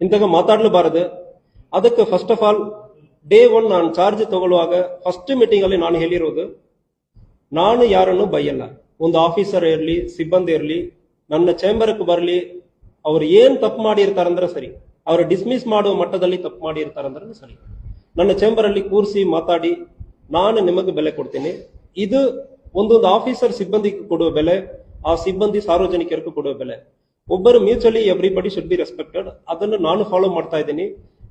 ಇಂತಾಗ ಮಾತಾಡಲಬಾರದು. ಅದಕ್ಕೆ first of all day 1 ನಾನು charge ತಗೊಳ್ಳುವಾಗ ಫಸ್ಟ್ ಮೀಟಿಂಗ್ ಅಲ್ಲಿ ನಾನು ಹೇಳಿರೋದು, ನಾನು ಯಾರನ್ನು ಬೈಯಲ್ಲ. ಒಂದು ಆಫೀಸರ್ ಇರಲಿ, ಸಿಬ್ಬಂದಿ ಇರಲಿ, ನನ್ನ ಚೇಂಬರ್ಗೆ ಬರಲಿ, ಅವ್ರು ಏನ್ ತಪ್ಪು ಮಾಡಿರ್ತಾರಂದ್ರೆ ಸರಿ, ಅವ್ರು ಡಿಸ್ಮಿಸ್ ಮಾಡುವ ಮಟ್ಟದಲ್ಲಿ ತಪ್ಪು ಮಾಡಿರ್ತಾರಂದ್ರೆ ಸರಿ, ನನ್ನ ಚೇಂಬರ್ ಅಲ್ಲಿ ಕೂರಿಸಿ ಮಾತಾಡಿ ನಾನು ನಿಮಗೆ ಬೆಲೆ ಕೊಡ್ತೀನಿ. ಇದು ಒಂದೊಂದು ಆಫೀಸರ್ ಸಿಬ್ಬಂದಿಗೆ ಕೊಡುವ ಬೆಲೆ, ಆ ಸಿಬ್ಬಂದಿ ಸಾರ್ವಜನಿಕರಿಗೂ ಕೊಡುವ ಬೆಲೆ. ಒಬ್ಬರು mutually everybody should be respected. ಅದನ್ನು ನಾನು ಫಾಲೋ ಮಾಡ್ತಾ ಇದ್ದೀನಿ.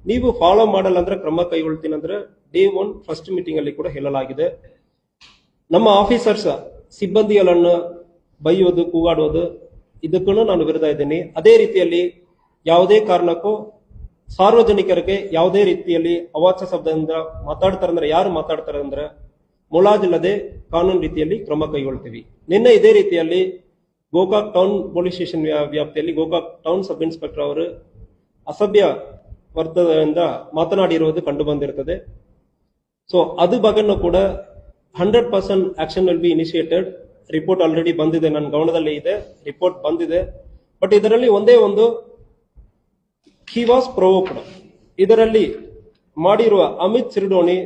ನೀವು ಫಾಲೋ ಮಾಡಲ್ಲ ಅಂದ್ರೆ ಕ್ರಮ ಕೈಗೊಳ್ತೀನಿ ಅಂದ್ರೆ ಡೇ 1 ಫಸ್ಟ್ ಮೀಟಿಂಗ್ ಅಲ್ಲಿ ಕೂಡ ಹೇಳಲಾಗಿದೆ. ನಮ್ಮ ಆಫೀಸರ್ಸ್ ಸಿಬ್ಬಂದಿಗಳನ್ನು ಬೈಯೋದು, ಕೂಗಾಡೋದು, ಇದಕ್ಕೂ ನಾನು ವಿರುದ್ಧ ಇದ್ದೀನಿ. ಅದೇ ರೀತಿಯಲ್ಲಿ ಯಾವುದೇ ಕಾರಣಕ್ಕೂ ಸಾರ್ವಜನಿಕರಿಗೆ ಯಾವುದೇ ರೀತಿಯಲ್ಲಿ ಅವಾಚ್ಯ ಶಬ್ದದಿಂದ ಮಾತಾಡ್ತಾರಂದ್ರೆ, ಯಾರು ಮಾತಾಡ್ತಾರೆ ಅಂದ್ರೆ ಮುಲಾಜಿಲ್ಲದೆ ಕಾನೂನು ರೀತಿಯಲ್ಲಿ ಕ್ರಮ ಕೈಗೊಳ್ತೀವಿ. ನಿನ್ನೆ ಇದೇ ರೀತಿಯಲ್ಲಿ ಗೋಕಾಕ್ ಟೌನ್ ಪೊಲೀಸ್ ಸ್ಟೇಷನ್ ವ್ಯಾಪ್ತಿಯಲ್ಲಿ ಗೋಕಾಕ್ ಟೌನ್ ಸಬ್ ಇನ್ಸ್ಪೆಕ್ಟರ್ ಅವರು ಅಸಭ್ಯ ವರ್ತನೆಯಿಂದ ಮಾತನಾಡಿರುವುದು ಕಂಡು ಬಂದಿರುತ್ತದೆ. ಸೊ ಅದು ಬಗ್ಗೆನೂ ಕೂಡ 100% action will be initiated. Report already ಬಂದಿದೆ, ನನ್ನ ಗಮನದಲ್ಲಿ ಇದೆ, ರಿಪೋರ್ಟ್ ಬಂದಿದೆ. ಬಟ್ ಇದರಲ್ಲಿ ಒಂದೇ ಒಂದು, ಹಿ ವಾಸ್ ಪ್ರೊವೋಕ್ಡ್. ಇದರಲ್ಲಿ ಮಾಡಿರುವ ಅಮಿತ್ ಸಿರ್ಡೋಣಿ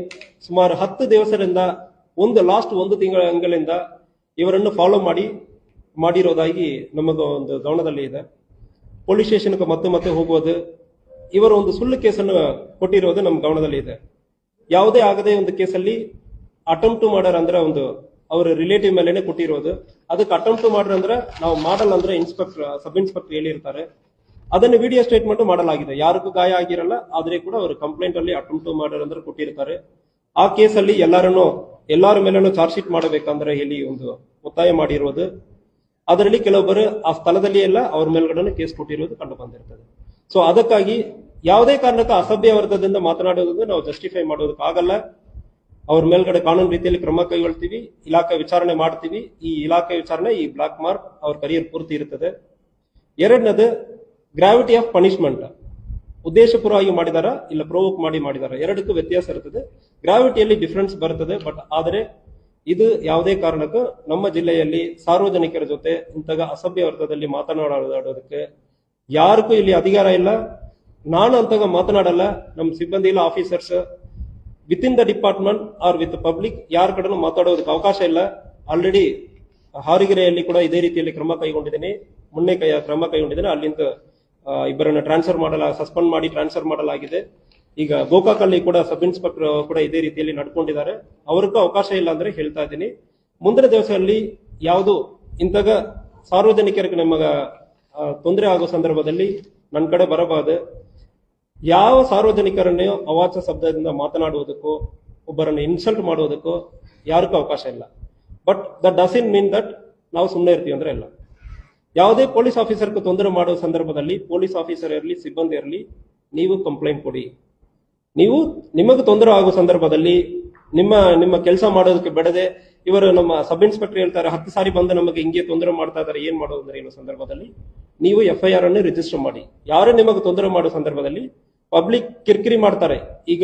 ಸುಮಾರು 10 ದಿವಸದಿಂದ ಲಾಸ್ಟ್ 1 ತಿಂಗಳಿಂದ ಇವರನ್ನು ಫಾಲೋ ಮಾಡಿರೋದಾಗಿ ನಮಗ ಒಂದು ಗಮನದಲ್ಲಿ ಇದೆ. ಪೊಲೀಸ್ ಸ್ಟೇಷನ್ಗೆ ಮತ್ತೆ ಹೋಗುವುದು, ಇವರು ಒಂದು ಸುಳ್ಳು ಕೇಸನ್ನು ಕೊಟ್ಟಿರೋದು ನಮ್ಮ ಗಮನದಲ್ಲಿ ಇದೆ. ಯಾವುದೇ ಆಗದೆ ಒಂದು ಕೇಸಲ್ಲಿ ಅಟೆಂಪ್ಟ್ ಟು ಮರ್ಡರ್ ಅಂದ್ರೆ ಒಂದು ಅವರ ರಿಲೇಟಿವ್ ಮೇಲೆನೆ ಕೊಟ್ಟಿರೋದು. ಅದಕ್ಕೆ ಅಟೆಂಪ್ಟ್ ಟು ಮರ್ಡರ್ ಅಂದ್ರೆ ನಾವು ಮಾಡಲ್ಲ ಅಂದ್ರೆ ಸಬ್ ಇನ್ಸ್ಪೆಕ್ಟರ್ ಹೇಳಿರ್ತಾರೆ. ಅದನ್ನು ವಿಡಿಯೋ ಸ್ಟೇಟ್ಮೆಂಟ್ ಮಾಡಲಾಗಿದೆ. ಯಾರಿಗೂ ಗಾಯ ಆಗಿರಲ್ಲ, ಆದ್ರೆ ಕೂಡ ಅವರು ಕಂಪ್ಲೇಂಟ್ ಅಲ್ಲಿ ಅಟೆಂಪ್ಟ್ ಟು ಮರ್ಡರ್ ಅಂದ್ರೆ ಕೊಟ್ಟಿರ್ತಾರೆ. ಆ ಕೇಸಲ್ಲಿ ಎಲ್ಲರ ಮೇಲೂ ಚಾರ್ಜ್ ಶೀಟ್ ಮಾಡಬೇಕಂದ್ರೆ ಹೇಳಿ ಒಂದು ಒತ್ತಾಯ ಮಾಡಿರೋದು. ಅದರಲ್ಲಿ ಕೆಲವೊಬ್ಬರು ಆ ಸ್ಥಳದಲ್ಲಿ ಎಲ್ಲ ಅವ್ರ ಮೇಲ್ಗಡೆ ಕೇಸ್ ಕೊಟ್ಟಿರೋದು ಕಂಡು ಬಂದಿರ್ತದೆ. ಸೊ ಅದಕ್ಕಾಗಿ ಯಾವುದೇ ಕಾರಣಕ್ಕೆ ಅಸಭ್ಯ ವರ್ಗದಿಂದ ಮಾತನಾಡೋದನ್ನು ನಾವು ಜಸ್ಟಿಫೈ ಮಾಡೋದಕ್ಕಾಗಲ್ಲ. ಅವ್ರ ಮೇಲ್ಗಡೆ ಕಾನೂನು ರೀತಿಯಲ್ಲಿ ಕ್ರಮ ಕೈಗೊಳ್ತೀವಿ, ಇಲಾಖೆ ವಿಚಾರಣೆ ಮಾಡ್ತೀವಿ. ಈ ಇಲಾಖೆ ವಿಚಾರಣೆ, ಈ ಬ್ಲಾಕ್ ಮಾರ್ಕ್ ಅವ್ರ ಕರಿಯರ್ ಪೂರ್ತಿ ಇರುತ್ತದೆ. ಎರಡನೇದು ಗ್ರಾವಿಟಿ ಆಫ್ ಪನಿಷ್ಮೆಂಟ್. ಉದ್ದೇಶಪೂರ್ವವಾಗಿ ಮಾಡಿದಾರ ಇಲ್ಲ ಪ್ರೊವೋಕ್ ಮಾಡಿದಾರ, ಎರಡಕ್ಕೂ ವ್ಯತ್ಯಾಸ ಇರುತ್ತದೆ. ಗ್ರಾವಿಟಿಯಲ್ಲಿ ಡಿಫರೆನ್ಸ್ ಬರುತ್ತದೆ. ಬಟ್ ಆದರೆ ಇದು ಯಾವುದೇ ಕಾರಣಕ್ಕೂ ನಮ್ಮ ಜಿಲ್ಲೆಯಲ್ಲಿ ಸಾರ್ವಜನಿಕರ ಜೊತೆ ಇಂತಹ ಅಸಭ್ಯ ಅರ್ಥದಲ್ಲಿ ಮಾತನಾಡೋದಕ್ಕೆ ಯಾರಿಗೂ ಇಲ್ಲಿ ಅಧಿಕಾರ ಇಲ್ಲ. ನಾನು ಅಂತಾಗ ಮಾತನಾಡಲ್ಲ. ನಮ್ಮ ಸಿಬ್ಬಂದಿ ಇಲ್ಲ, officers within the department or with public ಯಾರ ಕಡೆನೂ ಮಾತಾಡೋದಕ್ಕೆ ಅವಕಾಶ ಇಲ್ಲ. ಆಲ್ರೆಡಿ ಹಾರಿಗೆರೆಯಲ್ಲಿ ಕೂಡ ಇದೇ ರೀತಿಯಲ್ಲಿ ಕ್ರಮ ಕೈಗೊಂಡಿದ್ದೀನಿ, ಮೊನ್ನೆ ಕ್ರಮ ಕೈಗೊಂಡಿದ್ದೇನೆ. ಅಲ್ಲಿಂದ ಇಬ್ಬರನ್ನ ಸಸ್ಪೆಂಡ್ ಮಾಡಿ ಟ್ರಾನ್ಸ್ಫರ್ ಮಾಡಲಾಗಿದೆ. ಈಗ ಗೋಕಾಕ್ ಅಲ್ಲಿ ಕೂಡ ಸಬ್ ಇನ್ಸ್ಪೆಕ್ಟರ್ ಕೂಡ ಇದೇ ರೀತಿಯಲ್ಲಿ ನಡ್ಕೊಂಡಿದ್ದಾರೆ. ಅವ್ರಿಗೂ ಅವಕಾಶ ಇಲ್ಲ ಅಂದ್ರೆ ಹೇಳ್ತಾ ಇದ್ದೀನಿ. ಮುಂದಿನ ದಿವಸದಲ್ಲಿ ಯಾವುದು ಇಂತಹ ಸಾರ್ವಜನಿಕರಿಗೆ ನಮಗ ತೊಂದರೆ ಆಗೋ ಸಂದರ್ಭದಲ್ಲಿ ನನ್ನ ಕಡೆ ಬರಬಾರದು. ಯಾವ ಸಾರ್ವಜನಿಕರನ್ನು ಅವಾಚ್ಯ ಶಬ್ದದಿಂದ ಮಾತನಾಡುವುದಕ್ಕೋ ಒಬ್ಬರನ್ನು ಇನ್ಸಲ್ಟ್ ಮಾಡುವುದಕ್ಕೋ ಯಾರಿಗೂ ಅವಕಾಶ ಇಲ್ಲ. But that doesn't mean that ನಾವು ಸುಮ್ಮನೆ ಇರ್ತೀವಿ ಅಂದ್ರೆ ಇಲ್ಲ. ಯಾವುದೇ ಪೊಲೀಸ್ ಆಫೀಸರ್ಗೆ ತೊಂದರೆ ಮಾಡುವ ಸಂದರ್ಭದಲ್ಲಿ ಪೊಲೀಸ್ ಆಫೀಸರ್ ಇರಲಿ, ಸಿಬ್ಬಂದಿ ಇರಲಿ, ನೀವು ಕಂಪ್ಲೇಂಟ್ ಕೊಡಿ. ನಿಮಗೆ ತೊಂದರೆ ಆಗುವ ಸಂದರ್ಭದಲ್ಲಿ ನಿಮ್ಮ ಕೆಲಸ ಮಾಡೋದಕ್ಕೆ ಬಿಡದೆ ಇವರು ನಮ್ಮ ಸಬ್ ಇನ್ಸ್ಪೆಕ್ಟರ್ ಹೇಳ್ತಾರೆ 10 ಸಾರಿ ಬಂದು ನಮಗೆ ಹಿಂಗೆ ತೊಂದರೆ ಮಾಡ್ತಾ ಇದ್ದಾರೆ, ಏನ್ ಮಾಡೋದಂದ್ರೆ ಏನೋ ಸಂದರ್ಭದಲ್ಲಿ ನೀವು FIR ಅನ್ನು ರಿಜಿಸ್ಟರ್ ಮಾಡಿ. ಯಾರು ನಿಮಗೆ ತೊಂದರೆ ಮಾಡೋ ಸಂದರ್ಭದಲ್ಲಿ ಪಬ್ಲಿಕ್ ಕಿರಿಕಿರಿ ಮಾಡ್ತಾರೆ. ಈಗ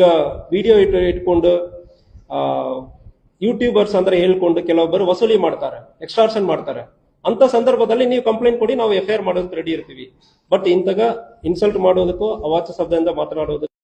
ವಿಡಿಯೋ ಇಟ್ಕೊಂಡು ಯೂಟ್ಯೂಬರ್ಸ್ ಅಂದ್ರೆ ಹೇಳ್ಕೊಂಡು ಕೆಲವೊಬ್ಬರು ವಸೂಲಿ ಮಾಡ್ತಾರೆ, ಎಕ್ಸ್ಟಾರ್ಷನ್ ಮಾಡ್ತಾರೆ. ಅಂತ ಸಂದರ್ಭದಲ್ಲಿ ನೀವು ಕಂಪ್ಲೇಂಟ್ ಕೊಡಿ, ನಾವು FIR ಮಾಡೋದಕ್ಕೆ ರೆಡಿ ಇರ್ತೀವಿ. ಬಟ್ ಇಂತಹ ಇನ್ಸಲ್ಟ್ ಮಾಡೋದಕ್ಕೂ ಅವಾಚ್ಯ ಶಬ್ದದಿಂದ ಮಾತನಾಡೋದಕ್ಕೂ